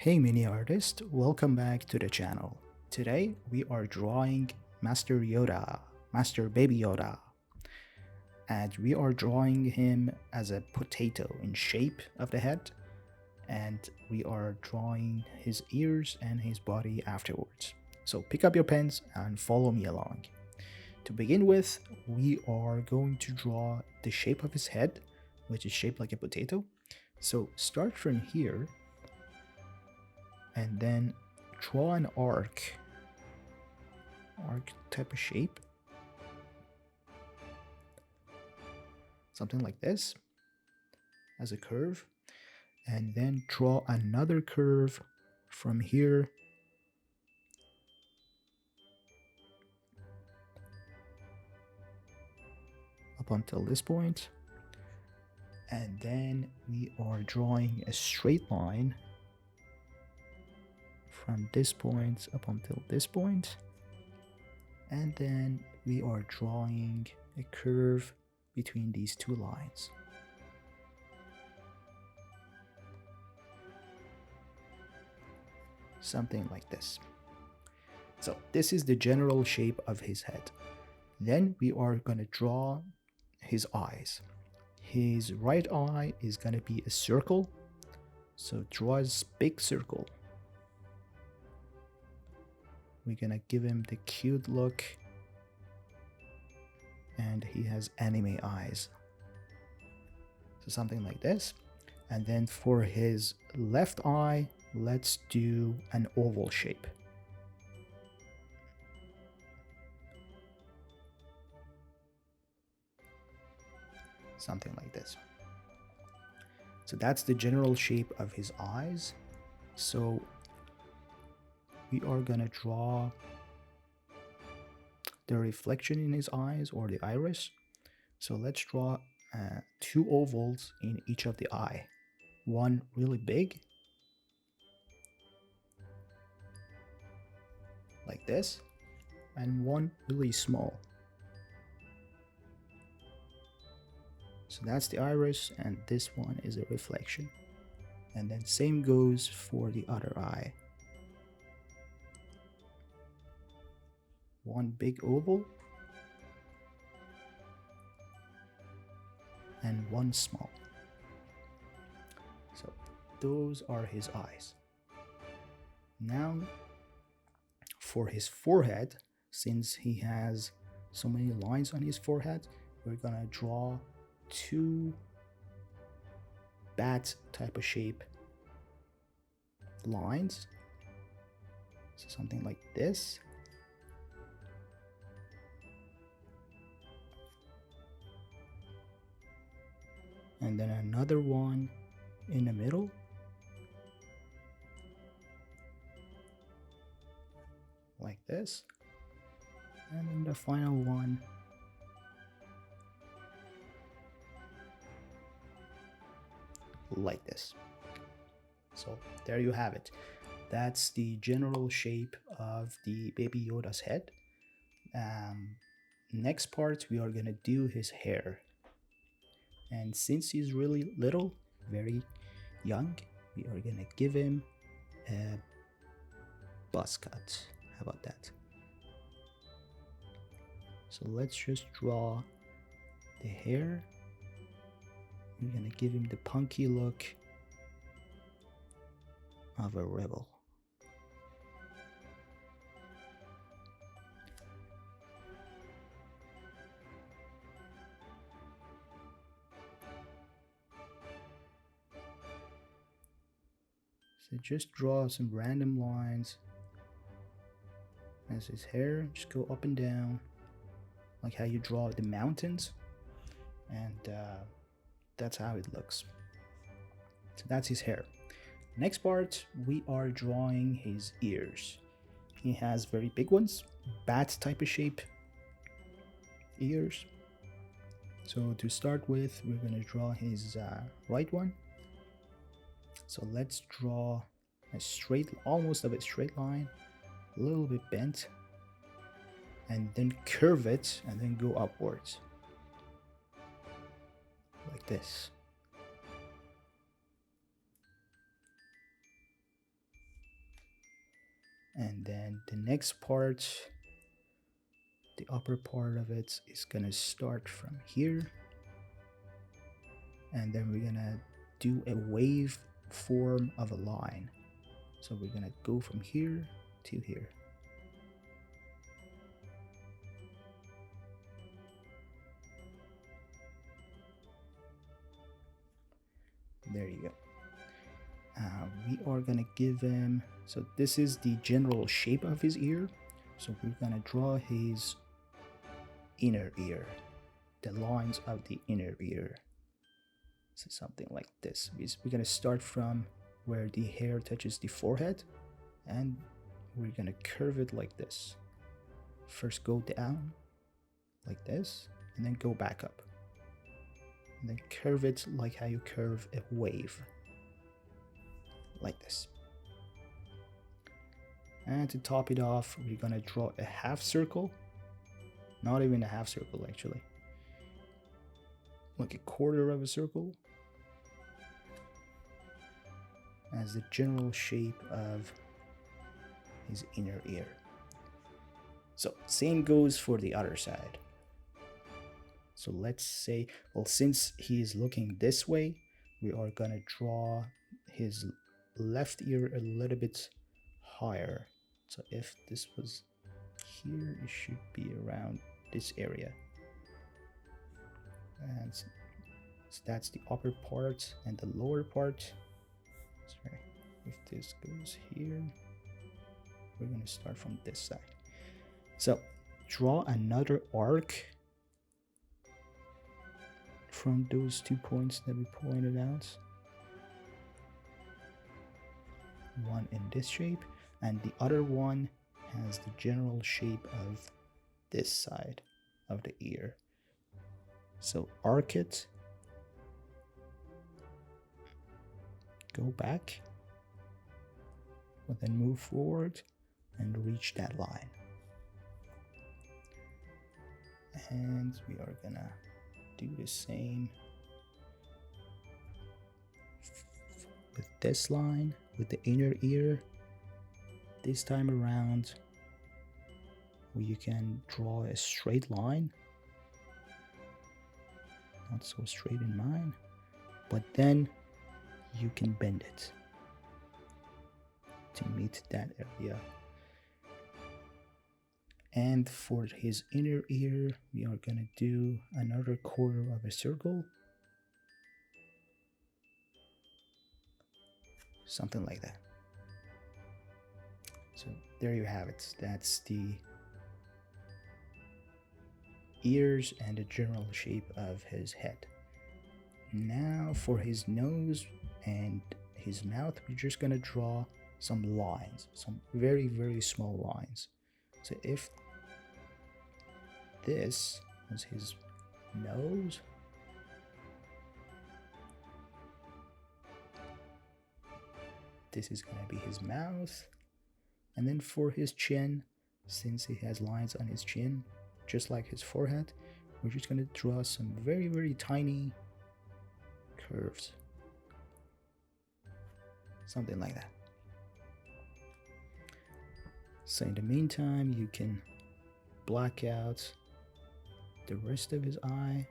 Hey mini artist, welcome back to the channel. Today we are drawing Master Yoda, Master Baby Yoda, and we are drawing him as a potato in shape of the head, and we are drawing his ears and his body afterwards. So pick up your pens and follow me along. To begin with, we are going to draw the shape of his head, which is shaped like a potato. So start from here and then draw an arc type of shape, something like this, as a curve, and then draw another curve from here up until this point, and then we are drawing a straight line from this point up until this point, and then we are drawing a curve between these two lines. Something like this. So this is the general shape of his head. Then we are going to draw his eyes. His right eye is going to be a circle. So draw a big circle. We're going to give him the cute look. And he has anime eyes. So something like this. And then for his left eye, let's do an oval shape. Something like this. So that's the general shape of his eyes. So we are gonna draw the reflection in his eyes, or the iris. So let's draw two ovals in each of the eye. One really big, like this, and one really small. So that's the iris, and this one is a reflection. And then same goes for the other eye. One big oval and one small. So those are his eyes. Now for his forehead, since he has so many lines on his forehead, we're gonna draw two bat type of shape lines. So something like this. And then another one in the middle. Like this. And then the final one like this. So there you have it. That's the general shape of the Baby Yoda's head. Next part, we are gonna do his hair. And since he's really little, very young, we are gonna give him a buzz cut. How about that? So let's just draw the hair. We're gonna give him the punky look of a rebel. So just draw some random lines as his hair. Just go up and down, like how you draw the mountains, and that's how it looks. So that's his hair. Next part, we are drawing his ears. He has very big ones, bat type of shape ears. So to start with, we're going to draw his right one. So let's draw a straight, almost of a straight line, a little bit bent, and then curve it and then go upwards like this. And then the next part, the upper part of it is gonna start from here, and then we're gonna do a wave form of a line. So we're gonna go from here to here. There you go. We are gonna give him, so this is the general shape of his ear. So we're gonna draw his inner ear, the lines of the inner ear. So something like this. We're gonna start from where the hair touches the forehead, and we're gonna curve it like this. First go down like this, and then go back up. And then curve it like how you curve a wave. Like this. And to top it off, we're gonna draw a half circle. Not even a half circle, actually. Like a quarter of a circle. As the general shape of his inner ear. So, same goes for the other side. So let's say, well, since he is looking this way, we are gonna draw his left ear a little bit higher. So if this was here, it should be around this area. And so that's the upper part, and the lower part. Sorry, if this goes here, we're gonna start from this side. So draw another arc from those 2 points that we pointed out. One in this shape, and the other one has the general shape of this side of the ear. So arc it, go back, but then move forward and reach that line. And we are gonna do the same with this line, with the inner ear. This time around, you can draw a straight line. Not so straight in mine, but then you can bend it to meet that area. And for his inner ear, we are gonna do another quarter of a circle. Something like that. So there you have it. That's the ears and the general shape of his head. Now for his nose and his mouth, we're just gonna draw some lines, some very, very small lines. So if this was his nose, this is gonna be his mouth. And then for his chin, since he has lines on his chin, just like his forehead, we're just gonna draw some very, very tiny curves. Something like that. So in the meantime, you can black out the rest of his eye.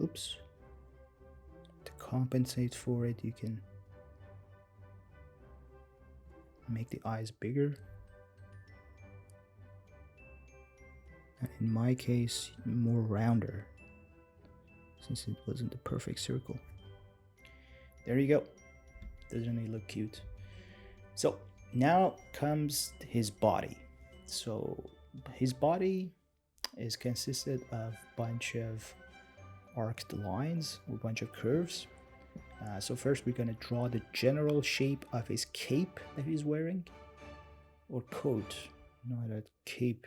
Oops. compensate for it, you can make the eyes bigger. And in my case, more rounder, since it wasn't the perfect circle. There you go. Doesn't he look cute? So now comes his body. So his body is consisted of a bunch of arced lines or a bunch of curves. So first we're going to draw the general shape of his cape that he's wearing, or coat, not a cape.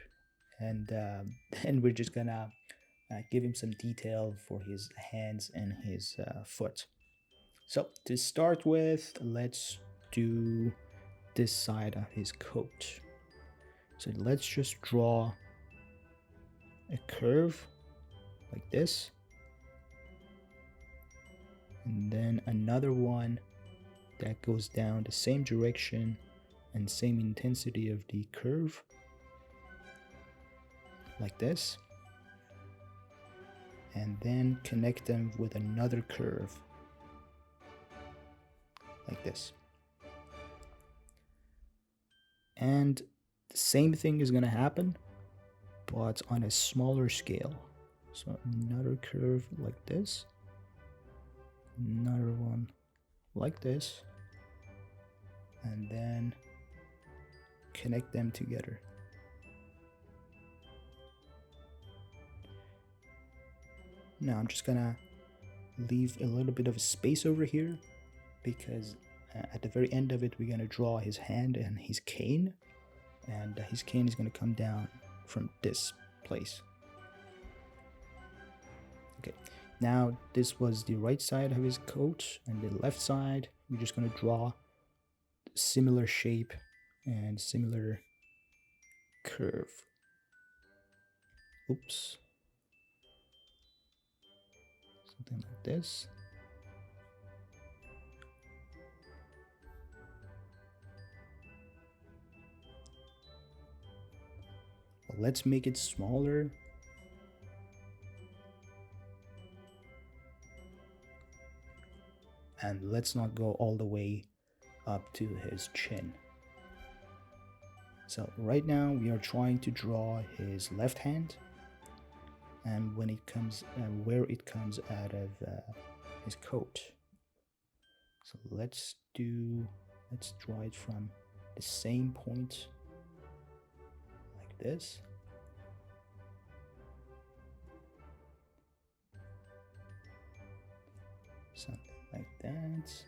And then we're just gonna give him some detail for his hands and his foot. So to start with, let's do this side of his coat. So let's just draw a curve like this, and then another one that goes down the same direction and same intensity of the curve, like this, and then connect them with another curve like this. And the same thing is going to happen, but on a smaller scale. So another curve like this, another one like this, and then connect them together. Now I'm just gonna leave a little bit of space over here, because at the very end of it we're gonna draw his hand and his cane, and his cane is gonna come down from this place. Okay, now this was the right side of his coat, and the left side we're just gonna draw similar shape and similar curve. Oops. Something like this. Let's make it smaller. And let's not go all the way up to his chin. So right now we are trying to draw his left hand, and when it comes where it comes out of his coat. So let's draw it from the same point like this. Something like that.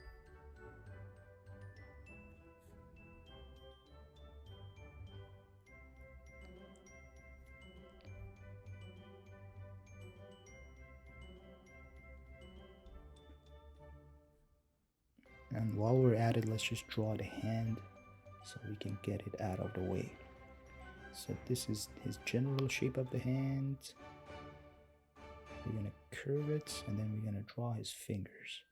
And while we're at it, let's just draw the hand so we can get it out of the way. So this is his general shape of the hand. We're gonna curve it, and then we're gonna draw his fingers.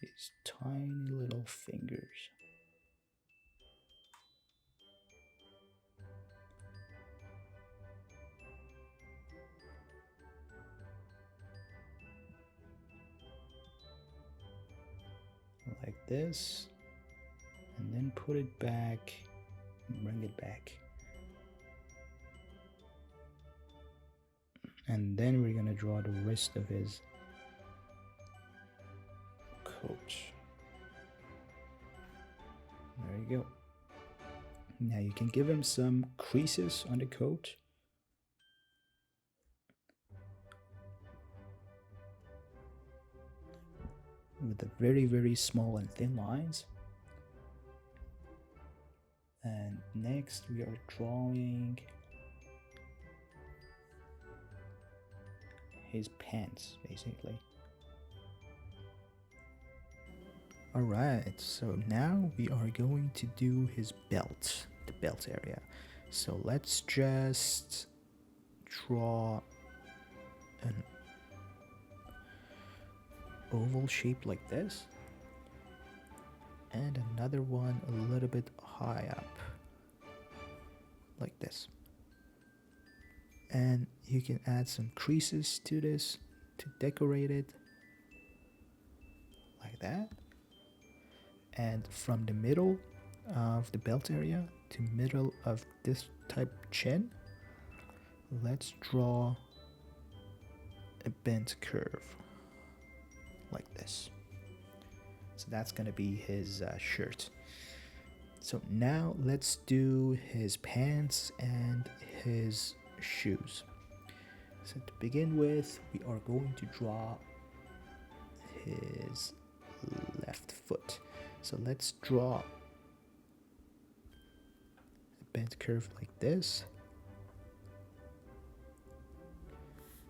His tiny little fingers. Like this, and then put it back and bring it back. And then we're gonna draw the rest of his coat. There you go. Now you can give him some creases on the coat. With the very small and thin lines. And next we are drawing his pants, basically. Alright, so now we are going to do his belt, the belt area. So let's just draw an oval shape like this, and another one a little bit high up like this. And you can add some creases to this to decorate it like that. And from the middle of the belt area to middle of this type chin, let's draw a bent curve like this. So that's gonna be his shirt. So now let's do his pants and his shoes. So to begin with, we are going to draw his left foot. So let's draw a bent curve like this.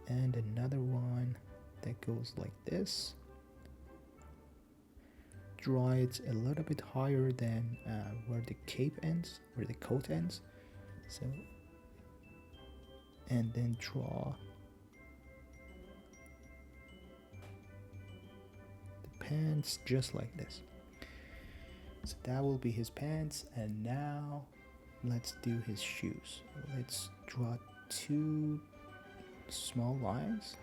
And another one that goes like this. Draw it a little bit higher than where the cape ends, where the coat ends. So, and then draw the pants just like this. So that will be his pants. And now let's do his shoes. Let's draw two small lines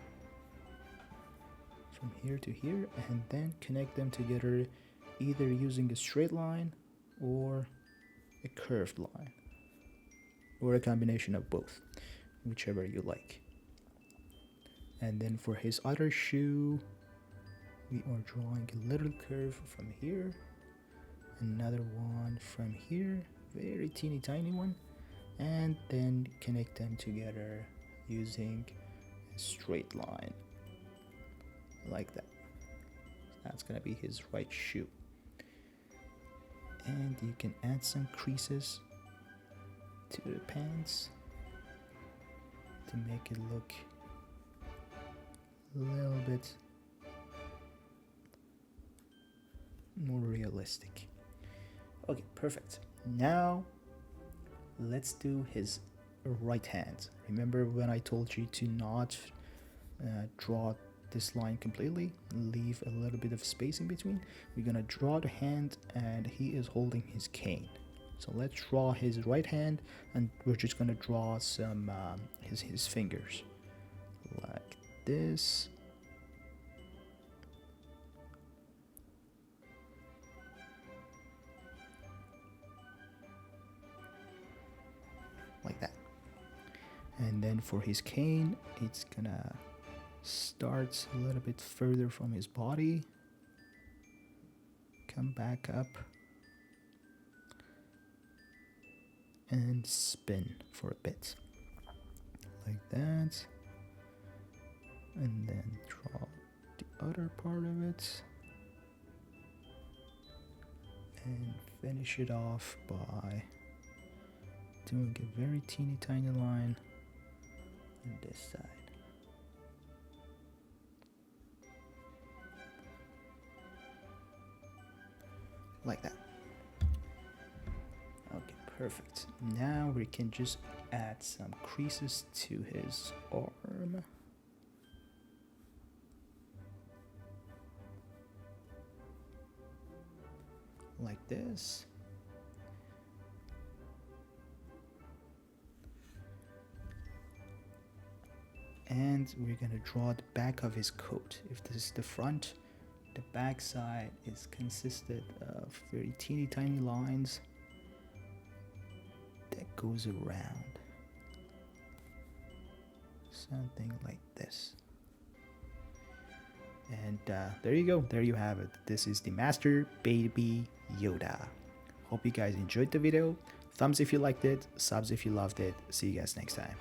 from here to here, and then connect them together either using a straight line or a curved line, or a combination of both, whichever you like. And then for his other shoe, we are drawing a little curve from here, another one from here, very teeny tiny one, and then connect them together using a straight line like that. That's gonna be his right shoe. And you can add some creases to the pants to make it look a little bit more realistic. Okay, perfect. Now let's do his right hand. Remember when I told you to not draw this line completely, leave a little bit of space in between? We're gonna draw the hand and he is holding his cane. So let's draw his right hand, and we're just gonna draw some his fingers like this. Like that. And then for his cane, it's gonna start a little bit further from his body, come back up, and spin for a bit like that, and then draw the other part of it and finish it off by doing a very teeny tiny line on this side. Like that. Okay, perfect. Now we can just add some creases to his arm. Like this. And we're gonna draw the back of his coat. If this is the front, the back side is consisted of very teeny tiny lines that goes around. Something like this. And there you go. There you have it. This is the Master Baby Yoda. Hope you guys enjoyed the video. Thumbs if you liked it. Subs if you loved it. See you guys next time.